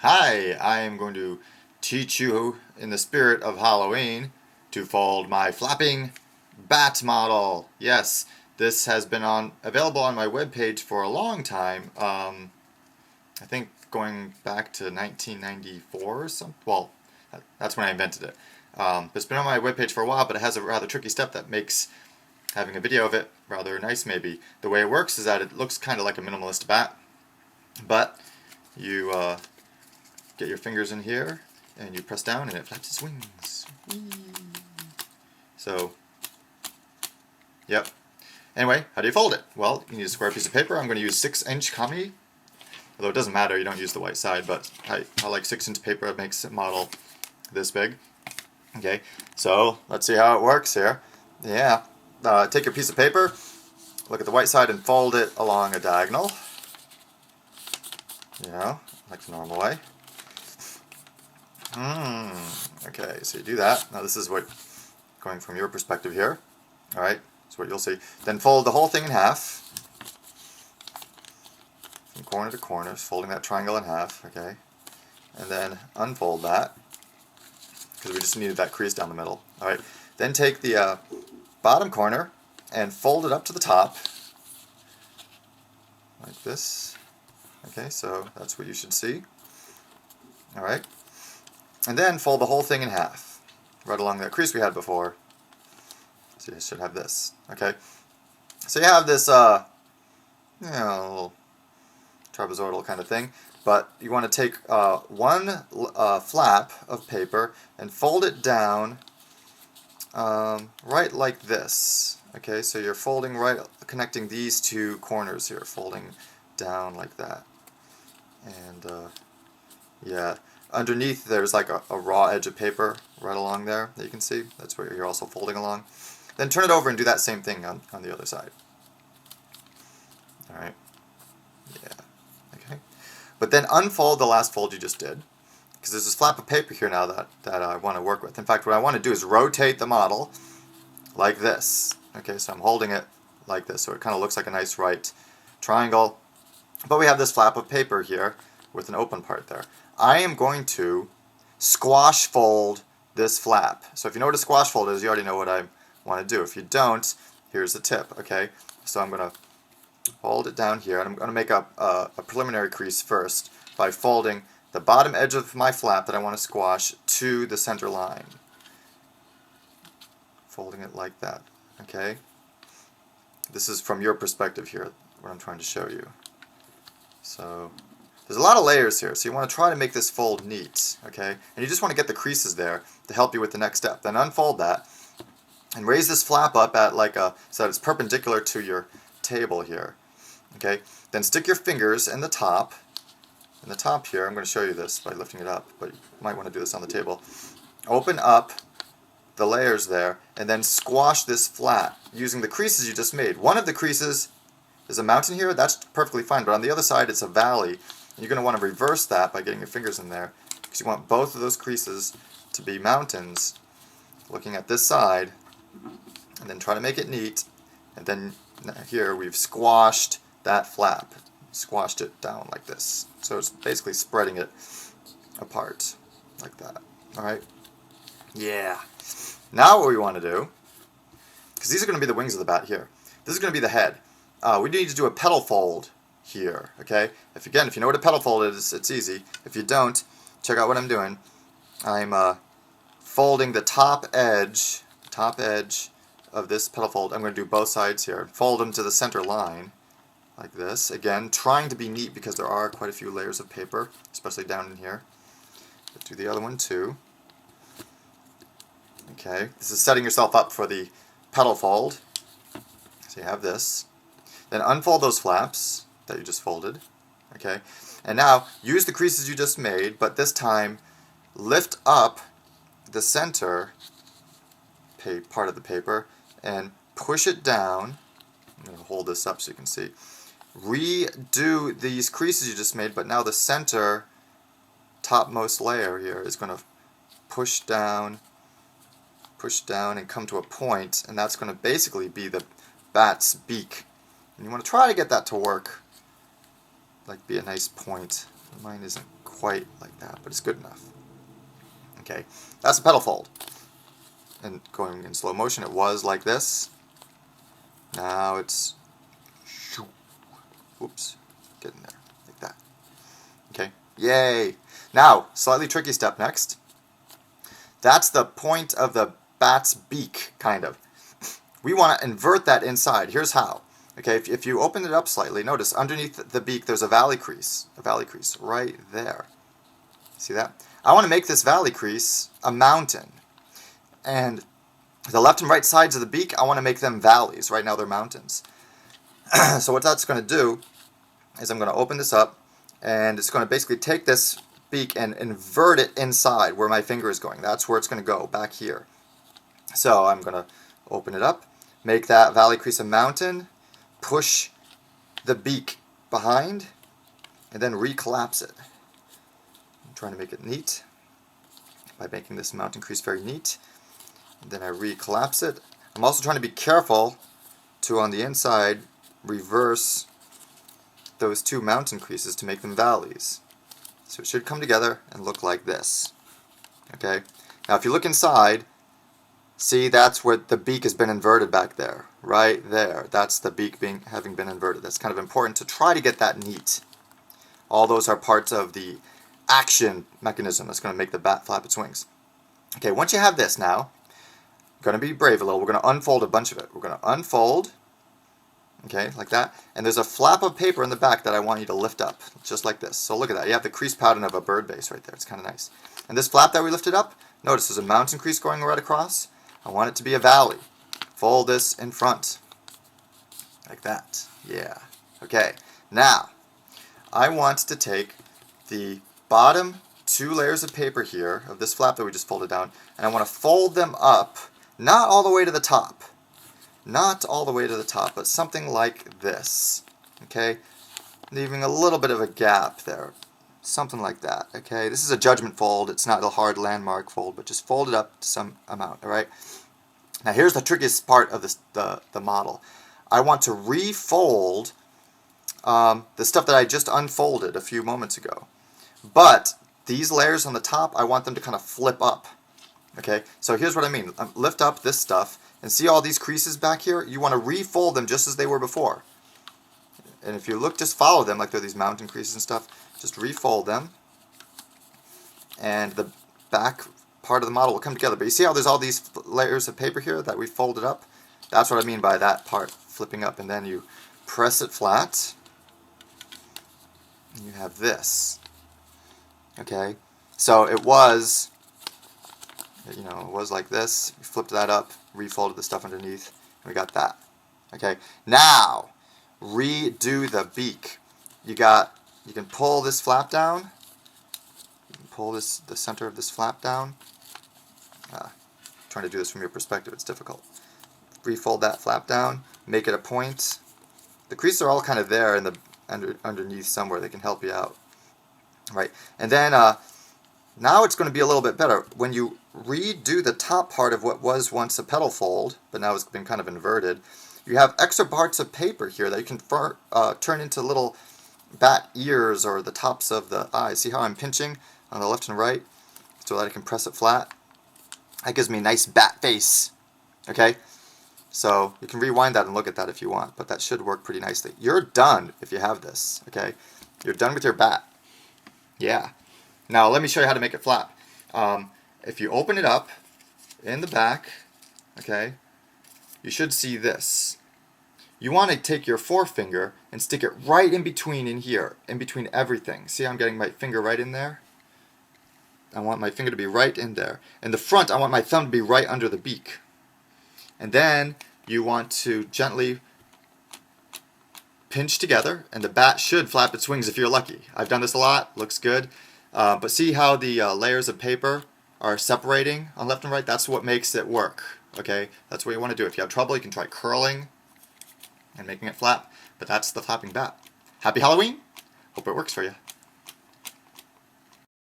Hi, I am going to teach you in the spirit of Halloween to fold my flapping bat model. Yes, this has been available on my webpage for a long time. I think going back to 1994 or something. Well, that's when I invented it. It's been on my webpage for a while, but it has a rather tricky step that makes having a video of it rather nice maybe. The way it works is that it looks kind of like a minimalist bat, but you get your fingers in here, and you press down, and it flaps its wings. Whee! So, yep. Anyway, how do you fold it? Well, you need a square piece of paper. I'm going to use 6-inch kami. Although it doesn't matter, you don't use the white side, but I like 6-inch paper. It makes a model this big. Okay, so let's see how it works here. Yeah, take your piece of paper, look at the white side, and fold it along a diagonal. You know, like the normal way. Okay, so you do that. Now this is what, going from your perspective here, alright, that's what you'll see. Then fold the whole thing in half, from corner to corner, folding that triangle in half, okay, and then unfold that, because we just needed that crease down the middle, alright. Then take the bottom corner and fold it up to the top, like this, okay, so that's what you should see, alright. And then fold the whole thing in half, right along that crease we had before. So you should have this, okay? So you have this, little trapezoidal kind of thing, but you want to take one flap of paper and fold it down right like this, okay? So you're folding right, connecting these two corners here, folding down like that. And, yeah. Underneath there's like a raw edge of paper right along there that you can see. That's where you're also folding along. Then turn it over and do that same thing on the other side. Alright. Yeah. Okay. But then unfold the last fold you just did. Because there's this flap of paper here now that I want to work with. In fact, what I want to do is rotate the model like this. Okay, so I'm holding it like this, so it kind of looks like a nice right triangle. But we have this flap of paper here with an open part there. I am going to squash fold this flap. So if you know what a squash fold is, you already know what I want to do. If you don't, here's the tip, okay? So I'm going to hold it down here, and I'm going to make a preliminary crease first by folding the bottom edge of my flap that I want to squash to the center line. Folding it like that, okay? This is from your perspective here, what I'm trying to show you. So there's a lot of layers here, so you want to try to make this fold neat, okay? And you just want to get the creases there to help you with the next step. Then unfold that and raise this flap up at so that it's perpendicular to your table here, okay? Then stick your fingers in the top here. I'm going to show you this by lifting it up, but you might want to do this on the table. Open up the layers there, and then squash this flat using the creases you just made. One of the creases is a mountain here. That's perfectly fine, but on the other side it's a valley. You're going to want to reverse that by getting your fingers in there, because you want both of those creases to be mountains, looking at this side, and then try to make it neat. And then here we've squashed that flap, squashed it down like this. So it's basically spreading it apart, like that. Alright? Yeah. Now what we want to do, because these are going to be the wings of the bat here, this is going to be the head. We need to do a petal fold here, okay? If you know what a petal fold is, it's easy. If you don't, check out what I'm doing. I'm folding the top edge of this petal fold. I'm going to do both sides here. Fold them to the center line, like this. Again, trying to be neat because there are quite a few layers of paper, especially down in here. But do the other one too. Okay, this is setting yourself up for the petal fold. So you have this. Then unfold those flaps that you just folded, okay? And now use the creases you just made, but this time lift up the center part of the paper and push it down. I'm going to hold this up so you can see. Redo these creases you just made, but now the center topmost layer here is going to push down and come to a point, and that's going to basically be the bat's beak. And you want to try to get that to work, like be a nice point. Mine isn't quite like that, but it's good enough. Okay, that's a petal fold. And going in slow motion, it was like this. Now it's, whoops, get in there, like that. Okay, yay. Now, slightly tricky step next. That's the point of the bat's beak, kind of. We want to invert that inside. Here's how. Okay, if you open it up slightly, notice underneath the beak there's a valley crease right there. See that? I want to make this valley crease a mountain. And the left and right sides of the beak, I want to make them valleys. Right now they're mountains. So what that's going to do is I'm going to open this up, and it's going to basically take this beak and invert it inside where my finger is going. That's where it's going to go, back here. So I'm going to open it up, make that valley crease a mountain, push the beak behind, and then recollapse it. I'm trying to make it neat by making this mountain crease very neat. And then I recollapse it. I'm also trying to be careful to, on the inside, reverse those two mountain creases to make them valleys. So it should come together and look like this. Okay? Now if you look inside, see, that's where the beak has been inverted back there. Right there. That's the beak having been inverted. That's kind of important to try to get that neat. All those are parts of the action mechanism that's going to make the bat flap its wings. Okay, once you have this now, going to be brave a little. We're going to unfold a bunch of it. We're going to unfold, okay, like that. And there's a flap of paper in the back that I want you to lift up, just like this. So look at that. You have the crease pattern of a bird base right there. It's kind of nice. And this flap that we lifted up, notice there's a mountain crease going right across. I want it to be a valley. Fold this in front, like that. Yeah. Okay. Now, I want to take the bottom two layers of paper here, of this flap that we just folded down, and I want to fold them up, not all the way to the top. Not all the way to the top, but something like this. Okay? Leaving a little bit of a gap there. Something like that. Okay? This is a judgment fold. It's not a hard landmark fold, but just fold it up to some amount. Alright? Now here's the trickiest part of this, the model. I want to refold the stuff that I just unfolded a few moments ago. But these layers on the top, I want them to kind of flip up. Okay, so here's what I mean. Lift up this stuff, and see all these creases back here? You want to refold them just as they were before. And if you look, just follow them, like they're these mountain creases and stuff. Just refold them, and the back part of the model will come together. But you see how there's all these layers of paper here that we folded up? That's what I mean by that part flipping up, and then you press it flat, and you have this. Okay, so it was, you know, it was like this. We flipped that up, refolded the stuff underneath, and we got that. Okay, now redo the beak. You can pull this flap down. You can pull the center of this flap down. Trying to do this from your perspective, it's difficult. Refold that flap down, make it a point. The creases are all kind of there in the underneath somewhere. They can help you out. Right, and then now it's going to be a little bit better. When you redo the top part of what was once a petal fold, but now it's been kind of inverted, you have extra parts of paper here that you can turn into little bat ears or the tops of the eyes. See how I'm pinching on the left and right so that I can press it flat? That gives me a nice bat face. Okay, so you can rewind that and look at that if you want, but that should work pretty nicely. You're done if you have this. Okay, you're done with your bat. Yeah. Now let me show you how to make it flap. If you open it up in the back, okay, you should see this. You want to take your forefinger and stick it right in between in here, in between everything. See how I'm getting my finger right in there? I want my finger to be right in there. In the front, I want my thumb to be right under the beak. And then you want to gently pinch together, and the bat should flap its wings if you're lucky. I've done this a lot, looks good. But see how the layers of paper are separating on left and right? That's what makes it work. Okay, that's what you want to do. If you have trouble, you can try curling and making it flap. But that's the flapping bat. Happy Halloween! Hope it works for you.